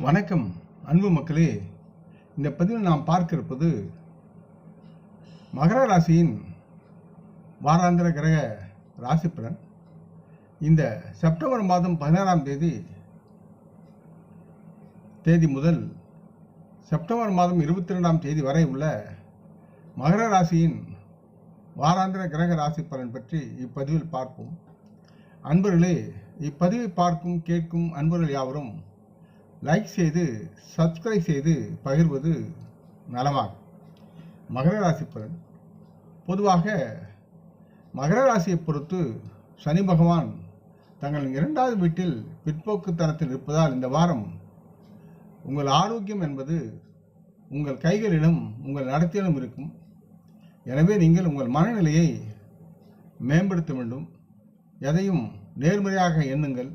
வணக்கம் அன்பு மக்களே. இந்த பதிவில் நாம் பார்க்க இருப்பது மகர ராசியின் வாராந்திர கிரக ராசி பலன். இந்த செப்டம்பர் மாதம் 16ஆம் தேதி முதல் செப்டம்பர் மாதம் 22ஆம் தேதி வரை உள்ள மகர ராசியின் வாராந்திர கிரக ராசி பலன் பற்றி இப்பதிவில் பார்ப்போம். அன்பர்களே, இப்பதிவை பார்க்கும் கேட்கும் அன்பர்கள் யாவரும் லைக் செய்து சப்ஸ்கிரைப் செய்து பகிர்வது நலமாகும். மகர ராசி பலன். பொதுவாக மகர ராசியை பொறுத்து சனி பகவான் தங்கள் 2வது வீட்டில் பிற்போக்குத்தனத்தில் இருப்பதால் இந்த வாரம் உங்கள் ஆரோக்கியம் என்பது உங்கள் கைகளிலும் உங்கள் நடத்தையிலும் இருக்கும். எனவே நீங்கள் உங்கள் மனநிலையை மேம்படுத்த வேண்டும். எதையும் நேர்மறையாக எண்ணுங்கள்,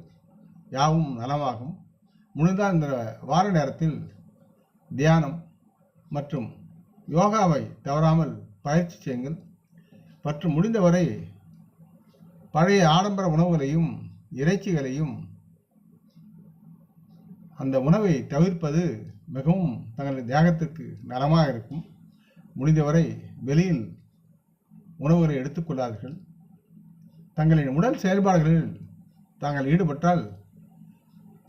யாவும் நலமாகும். முடிந்தால் இந்த வார நேரத்தில் தியானம் மற்றும் யோகாவை தவறாமல் பயிற்சி செய்யுங்கள். மற்றும் முடிந்தவரை பழைய ஆடம்பர உணவுகளையும் இறைச்சிகளையும் அந்த உணவை தவிர்ப்பது மிகவும் தங்களது தேகத்திற்கு நலமாக இருக்கும். முடிந்தவரை வெளியில் உணவுகளை எடுத்துக்கொள்ளாதீர்கள். தங்களின் உடல் செயல்பாடுகளில் தாங்கள் ஈடுபட்டால்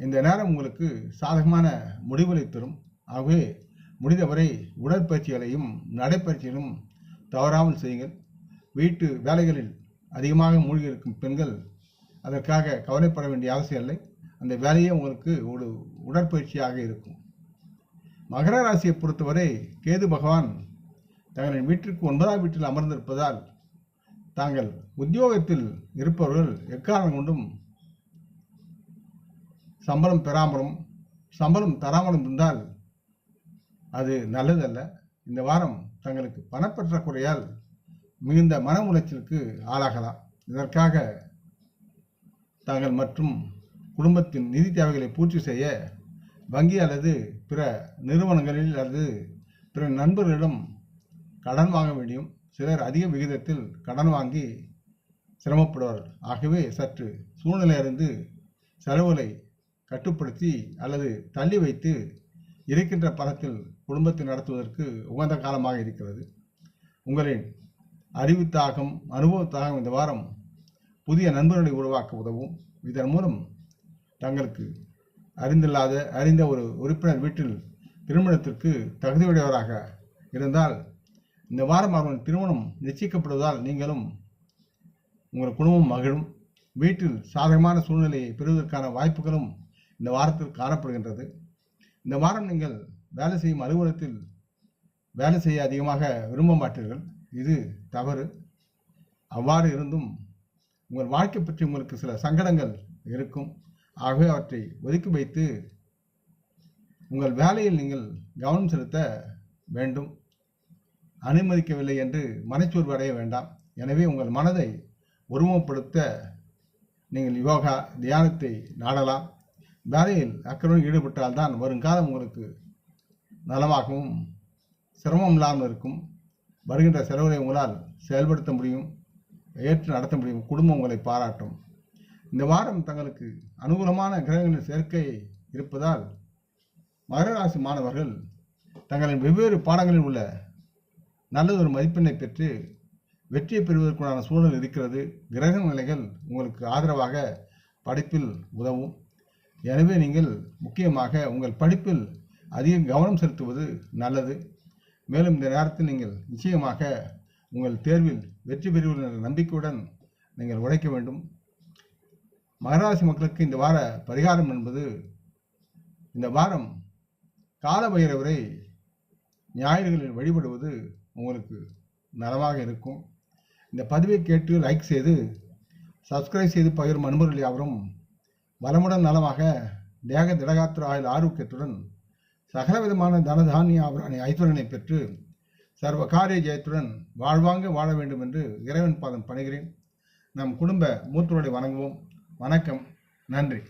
இந்த நேரம் உங்களுக்கு சாதகமான முடிவுகளை தரும். ஆகவே முடிந்தவரை உடற்பயிற்சிகளையும் நடைப்பயிற்சிகளும் தவறாமல் செய்யுங்கள். வீட்டு வேலைகளில் அதிகமாக மூழ்கி இருக்கும் பெண்கள் அதற்காக கவலைப்பட வேண்டிய அவசியம் இல்லை. அந்த வேலையே உங்களுக்கு ஒரு உடற்பயிற்சியாக இருக்கும். மகர ராசியை பொறுத்தவரை கேது பகவான் தங்களின் வீட்டிற்கு 9ஆம் வீட்டில் அமர்ந்திருப்பதால் தாங்கள் உத்தியோகத்தில் இருப்பவர்கள் எக்காரணம் கொண்டும் சம்பளம் தராமலும் இருந்தால் அது நல்லதல்ல. இந்த வாரம் தங்களுக்கு பணப்பற்றாக்குறையால் மிகுந்த மன உளைச்சலுக்கு ஆளாகலாம். இதற்காக தாங்கள் மற்றும் குடும்பத்தின் நிதி தேவைகளை பூர்த்தி செய்ய வங்கி அல்லது பிற நிறுவனங்களில் அல்லது பிற நண்பர்களிடம் கடன் வாங்க வேண்டியும். சிலர் அதிக விகிதத்தில் கடன் வாங்கி சிரமப்படுவார்கள். ஆகவே சற்று சூழ்நிலை அறிந்து செலவுகளை கட்டுப்படுத்தி அல்லது தள்ளி வைத்து இருக்கின்ற பணத்தில் குடும்பத்தை நடத்துவதற்கு உகந்த காலமாக இருக்கிறது. உங்களின் அறிவுத்தாகம் அனுபவத்தாகம் இந்த வாரம் புதிய நண்பர்களை உருவாக்க உதவும். இதன் மூலம் தங்களுக்கு அறிந்த ஒரு உறுப்பினர் வீட்டில் திருமணத்திற்கு தகுதியுடையவராக இருந்தால் இந்த வாரம் அவர்கள் திருமணம் நிச்சயிக்கப்படுவதால் நீங்களும் உங்கள் குடும்பம் மகிழும். வீட்டில் சாதகமான சூழ்நிலையை பெறுவதற்கான வாய்ப்புகளும் இந்த வாரத்தில் காணப்படுகின்றது. இந்த வாரம் நீங்கள் வேலை செய்யும் அலுவலகத்தில் வேலை செய்ய அதிகமாக விரும்ப மாட்டீர்கள். இது தவறு. அவ்வாறு இருந்தும் உங்கள் வாழ்க்கை பற்றி உங்களுக்கு சில சங்கடங்கள் இருக்கும். ஆகவே அவற்றை ஒதுக்கி வைத்து உங்கள் வேலையில் நீங்கள் கவனம் செலுத்த வேண்டும். அனுமதிக்கவில்லை என்று மனச்சோர்வு அடைய வேண்டாம். எனவே உங்கள் மனதை ஒருமுகப்படுத்த நீங்கள் யோகா தியானத்தை நாடலாம். வேலையில் அக்கறையுடன் ஈடுபட்டால்தான் வருங்காலம் உங்களுக்கு நலமாகவும் சிரமம் இல்லாமல் இருக்கும். வருகின்ற செலவுகளை உங்களால் செயல்படுத்த முடியும், ஏற்று நடத்த முடியும். குடும்பம் உங்களை பாராட்டும். இந்த வாரம் தங்களுக்கு அனுகூலமான கிரகங்களின் சேர்க்கை இருப்பதால் மகர ராசி மாணவர்கள் தங்களின் வெவ்வேறு பாடங்களில் உள்ள நல்லதொரு மதிப்பெண்ணை பெற்று வெற்றியை பெறுவதற்குண்டான சூழல் இருக்கிறது. கிரக நிலைகள் உங்களுக்கு ஆதரவாக படிப்பில் உதவும். எனவே நீங்கள் முக்கியமாக உங்கள் படிப்பில் அதிக கவனம் செலுத்துவது நல்லது. மேலும் இந்த நேரத்தில் நீங்கள் நிச்சயமாக உங்கள் தேர்வில் வெற்றி பெறுவீர்கள் என்ற நம்பிக்கையுடன் நீங்கள் உழைக்க வேண்டும். மகராசி மக்களுக்கு இந்த வார பரிகாரம் என்பது, இந்த வாரம் கால பைரவரை ஞாயிறுகளில் வழிபடுவது உங்களுக்கு நலமாக இருக்கும். இந்த பதிவை கேட்டு லைக் செய்து சப்ஸ்கிரைப் செய்து பகிரும் அன்பர்கள் யாவரும் வளமுடன் நலமாக தேக திடகாத்திர ஆயுள் ஆரோக்கியத்துடன் சகலவிதமான தனதானிய ஐஸ்வர்யனை பெற்று சர்வ காரிய ஜெயத்துடன் வாழ்வாங்க வாழ வேண்டும் என்று இறைவன் பாதம் பணிகிறேன். நம் குடும்ப மூத்தோரை வணங்குவோம். வணக்கம். நன்றி.